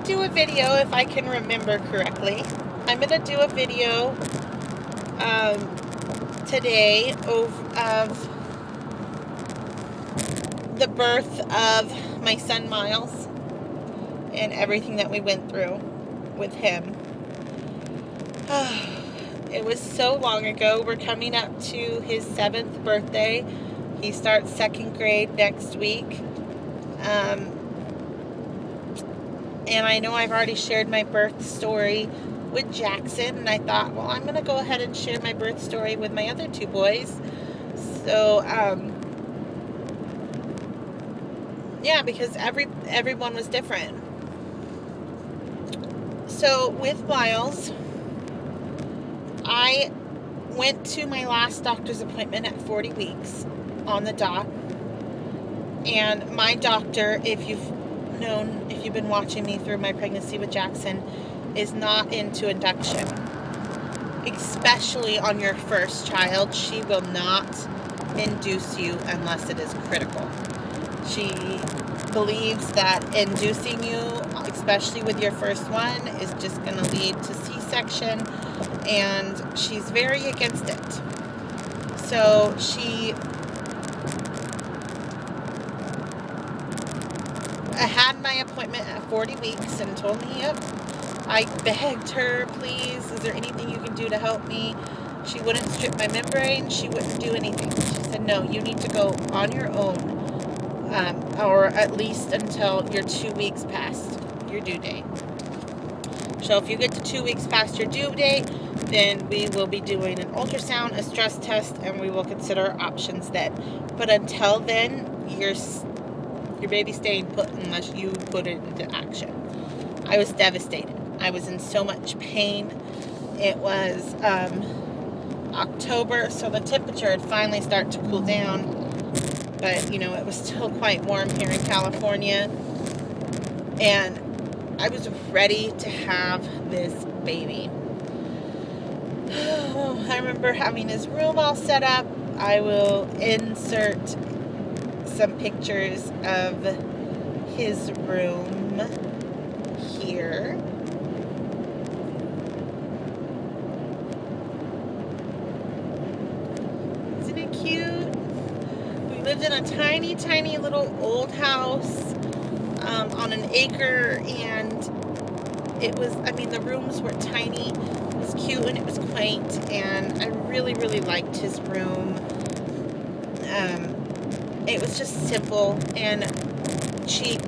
to do a video, if I can remember correctly. I'm going to do a video today of the birth of my son Miles and everything that we went through with him. It was so long ago. We're coming up to his 7th birthday. He starts 2nd grade next week. And I know I've already shared my birth story with Jackson, and I thought, well, I'm going to go ahead and share my birth story with my other 2 boys. So, yeah, because everyone was different. So, with Miles, I went to my last doctor's appointment at 40 weeks on the dot. And my doctor, if you've been watching me through my pregnancy with Jackson, is not into induction. Especially on your first child, she will not induce you unless it is critical. She believes that inducing you, especially with your first one, is just going to lead to C-section, and she's very against it. So she had my appointment at 40 weeks and told me, yep. I begged her, please, is there anything you can do to help me? She wouldn't strip my membrane. She wouldn't do anything. She said, no, you need to go on your own, or at least until you're 2 weeks past your due date. So if you get to 2 weeks past your due date, then we will be doing an ultrasound, a stress test, and we will consider options then. But until then, your baby's staying put unless you put it into action. I was devastated. I was in so much pain. It was October, so the temperature had finally started to cool down. But, it was still quite warm here in California. And I was ready to have this baby. I remember having his room all set up. I will insert some pictures of his room here. Isn't it cute? We lived in a tiny, tiny little old house on an acre, and it was, the rooms were tiny. It was cute and it was quaint, and I really, really liked his room. It was just simple and cheap.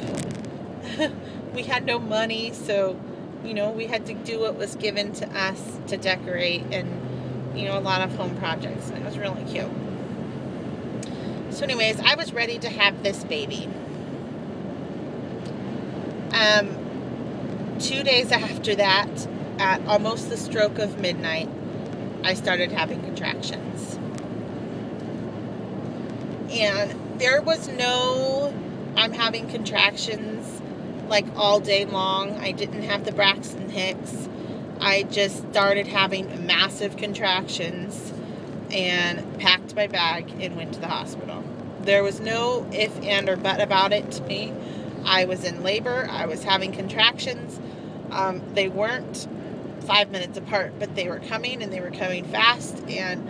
We had no money, so, we had to do what was given to us to decorate and, a lot of home projects, and it was really cute. So anyways, I was ready to have this baby. 2 days after that, at almost the stroke of midnight, I started having contractions. And there was no, I'm having contractions like all day long. I didn't have the Braxton Hicks. I just started having massive contractions and packed my bag and went to the hospital. There was no if, and, or but about it to me. I was in labor. I was having contractions. They weren't 5 minutes apart, but they were coming, and they were coming fast, and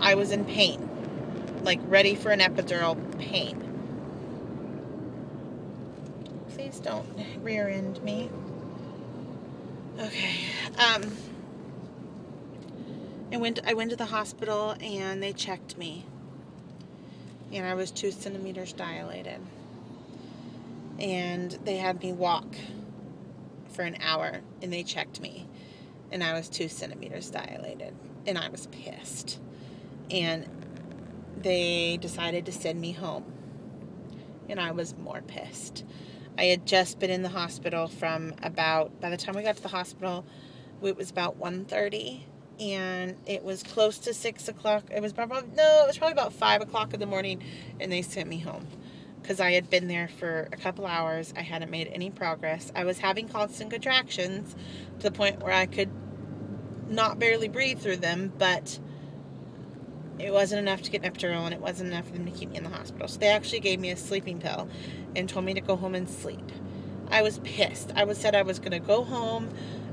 I was in pain. Like ready for an epidural pain. Please don't rear end me. Okay. I went to the hospital, and they checked me, and I was 2 centimeters dilated, and they had me walk for an hour, and they checked me, and I was 2 centimeters dilated, and I was pissed, and they decided to send me home, and I was more pissed. I had just been in the hospital from by the time we got to the hospital, it was about 1:30, and it was close to 6 o'clock. It was probably about 5 o'clock in the morning, and they sent me home because I had been there for a couple hours. I hadn't made any progress. I was having constant contractions to the point where I could not barely breathe through them, but it wasn't enough to get an epidural, and it wasn't enough for them to keep me in the hospital. So they actually gave me a sleeping pill and told me to go home and sleep. I was pissed. Said I was going to go home.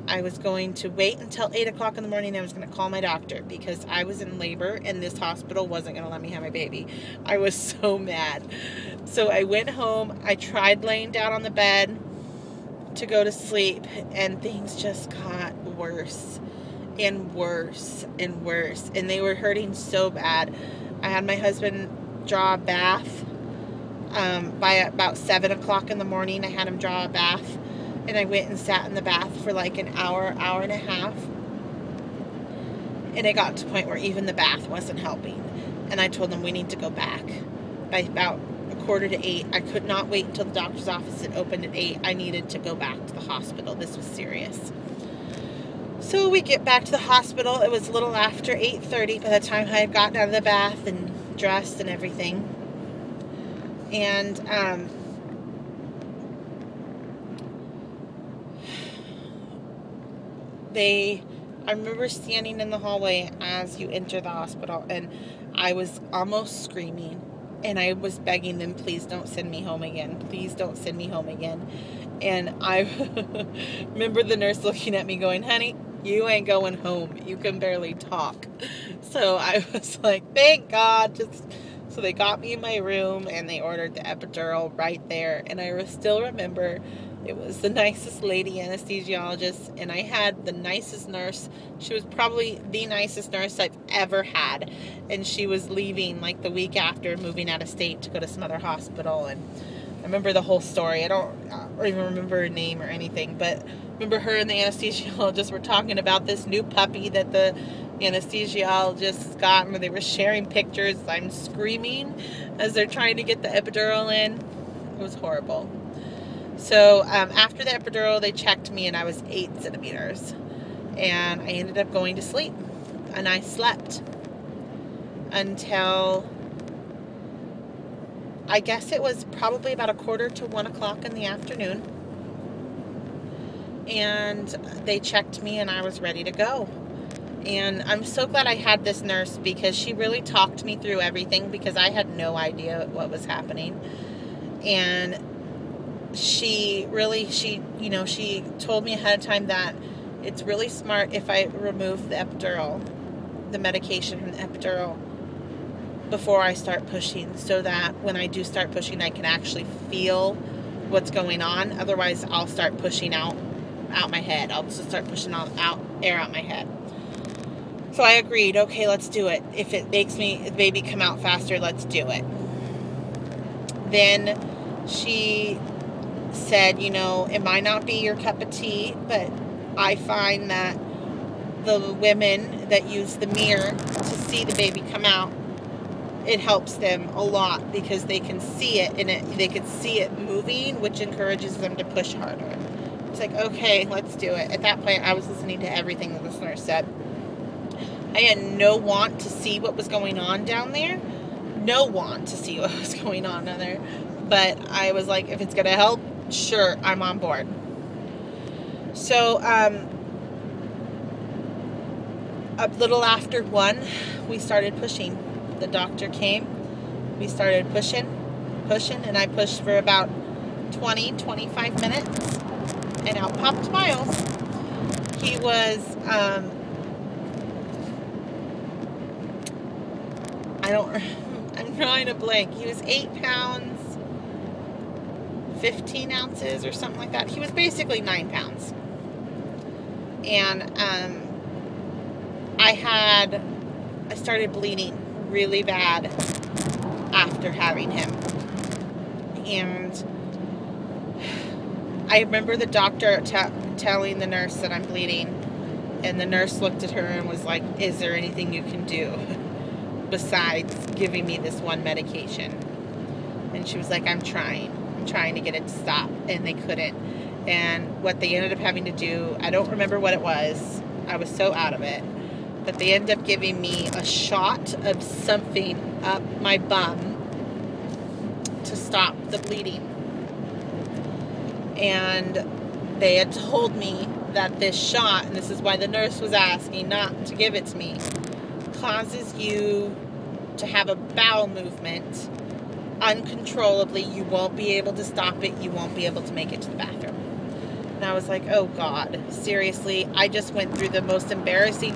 I was going to wait until 8 o'clock in the morning. I was going to call my doctor because I was in labor and this hospital wasn't going to let me have my baby. I was so mad. So I went home. I tried laying down on the bed to go to sleep, and things just got worse and worse and worse. And they were hurting so bad. I had my husband draw a bath. By about 7 o'clock in the morning, I had him draw a bath. And I went and sat in the bath for like an hour, hour and a half. And it got to the point where even the bath wasn't helping. And I told them we need to go back. By about 7:45, I could not wait until the doctor's office had opened at 8. I needed to go back to the hospital. This was serious. So we get back to the hospital. It was a little after 8:30 by the time I had gotten out of the bath and dressed and everything. And I remember standing in the hallway as you enter the hospital, and I was almost screaming, and I was begging them, please don't send me home again. Please don't send me home again. And I remember the nurse looking at me going, honey, you ain't going home. You can barely talk. So I was like, thank God. So they got me in my room, and they ordered the epidural right there. And I still remember it was the nicest lady anesthesiologist, and I had the nicest nurse. She was probably the nicest nurse I've ever had. And she was leaving like the week after, moving out of state to go to some other hospital. And I remember the whole story. I don't even remember her name or anything, but I remember her and the anesthesiologist were talking about this new puppy that the anesthesiologist got, and they were sharing pictures. I'm screaming as they're trying to get the epidural in. It was horrible. So after the epidural, they checked me, and I was 8 centimeters. And I ended up going to sleep. And I slept until, I guess it was probably about 1:45 to 1 o'clock in the afternoon. And they checked me, and I was ready to go. And I'm so glad I had this nurse, because she really talked me through everything, because I had no idea what was happening. And she told me ahead of time that it's really smart if I remove the epidural, the medication from the epidural, before I start pushing, so that when I do start pushing, I can actually feel what's going on. Otherwise, I'll start pushing out my head. I'll just start pushing air out my head. So I agreed, okay, let's do it. If it makes the baby come out faster, let's do it. Then she said, it might not be your cup of tea, but I find that the women that use the mirror to see the baby come out, it helps them a lot, because they can see it, and they can see it moving, which encourages them to push harder. It's like, okay, let's do it. At that point, I was listening to everything that this nurse said. I had no want to see what was going on down there. No want to see what was going on down there. But I was like, if it's going to help, sure, I'm on board. So, a little after 1, we started pushing. The doctor came. We started pushing, and I pushed for about 20-25 minutes, and out popped Miles. He was, I'm drawing a blank. He was 8 pounds, 15 ounces or something like that. He was basically 9 pounds. And I started bleeding really bad after having him. And I remember the doctor telling the nurse that I'm bleeding, and the nurse looked at her and was like, is there anything you can do besides giving me this one medication? And she was like, I'm trying to get it to stop. And they couldn't. And what they ended up having to do, I don't remember what it was. I was so out of it. But they ended up giving me a shot of something up my bum to stop the bleeding. And they had told me that this shot, and this is why the nurse was asking not to give it to me, causes you to have a bowel movement uncontrollably. You won't be able to stop it. You won't be able to make it to the bathroom. And I was like, oh God, seriously, I just went through the most embarrassing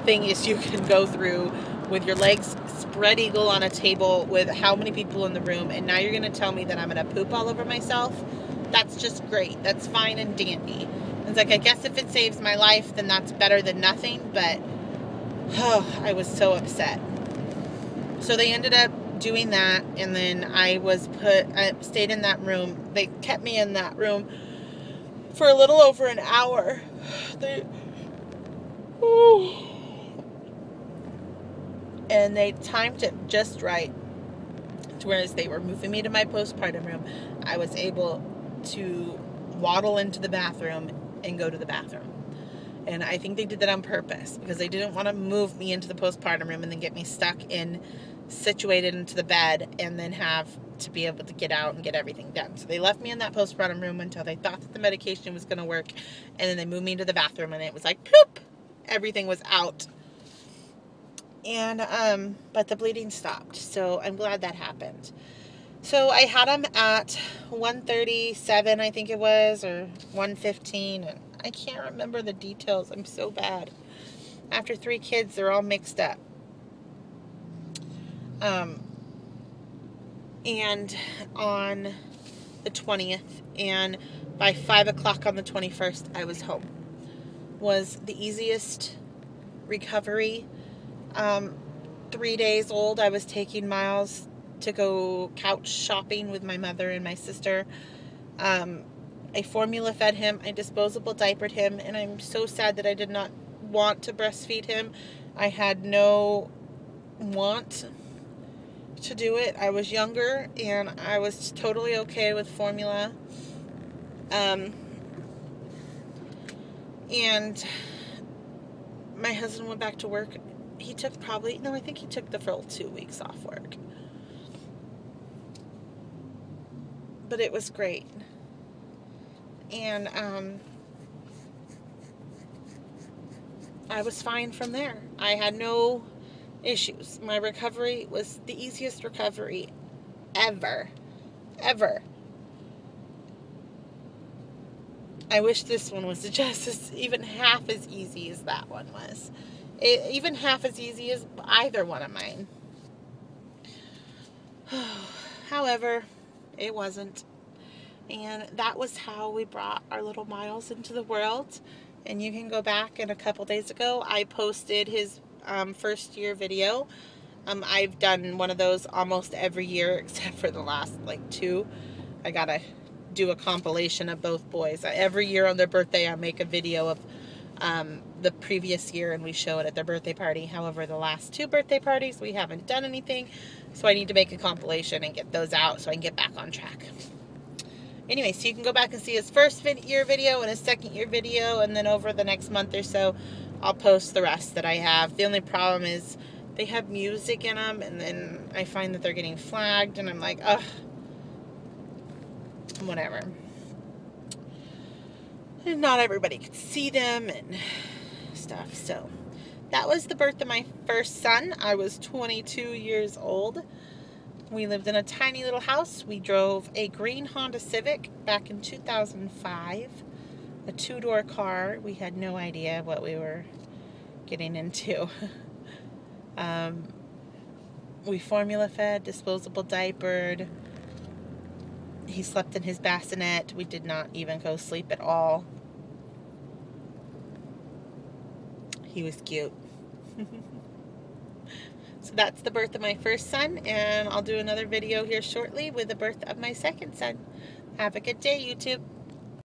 thing is you can go through with your legs spread eagle on a table with how many people in the room, and now you're going to tell me that I'm going to poop all over myself? That's just great. That's fine and dandy. It's like, I guess if it saves my life, then that's better than nothing, but I was so upset. So they ended up doing that, and then I stayed in that room. They kept me in that room for a little over an hour. And they timed it just right to whereas they were moving me to my postpartum room, I was able to waddle into the bathroom and go to the bathroom. And I think they did that on purpose because they didn't want to move me into the postpartum room and then get me situated into the bed and then have to be able to get out and get everything done. So they left me in that postpartum room until they thought that the medication was going to work, and then they moved me into the bathroom and it was like, poop! Everything was out. And, but the bleeding stopped, so I'm glad that happened. So I had him at 1:37, I think it was, or 1:15, and I can't remember the details. I'm so bad. After 3 kids, they're all mixed up. And on the 20th, and by 5 o'clock on the 21st, I was home. Was the easiest recovery. 3 days old, I was taking Miles to go couch shopping with my mother and my sister. I formula fed him, I disposable diapered him, and I'm so sad that I did not want to breastfeed him. I had no want to do it. I was younger, and I was totally okay with formula. And my husband went back to work. He took I think he took the full 2 weeks off work. But it was great. And I was fine from there. I had no issues. My recovery was the easiest recovery ever. I wish this one was just even half as easy as that one was. Even half as easy as either one of mine. However, it wasn't. And that was how we brought our little Miles into the world. And you can go back, and a couple days ago, I posted his first year video. I've done one of those almost every year, except for the last, 2. I gotta do a compilation of both boys. Every year on their birthday, I make a video of the previous year, and we show it at their birthday party. However, the last 2 birthday parties, we haven't done anything. So I need to make a compilation and get those out so I can get back on track. Anyway, so you can go back and see his first year video and his second year video, and then over the next month or so, I'll post the rest that I have. The only problem is they have music in them, and then I find that they're getting flagged, and I'm like, ugh, whatever. And not everybody could see them and stuff, so that was the birth of my first son. I was 22 years old. We lived in a tiny little house. We drove a green Honda Civic back in 2005. A 2-door car. We had no idea what we were getting into. We formula fed, disposable diapered. He slept in his bassinet. We did not even go sleep at all. He was cute. So that's the birth of my first son, and I'll do another video here shortly with the birth of my second son. Have a good day, YouTube.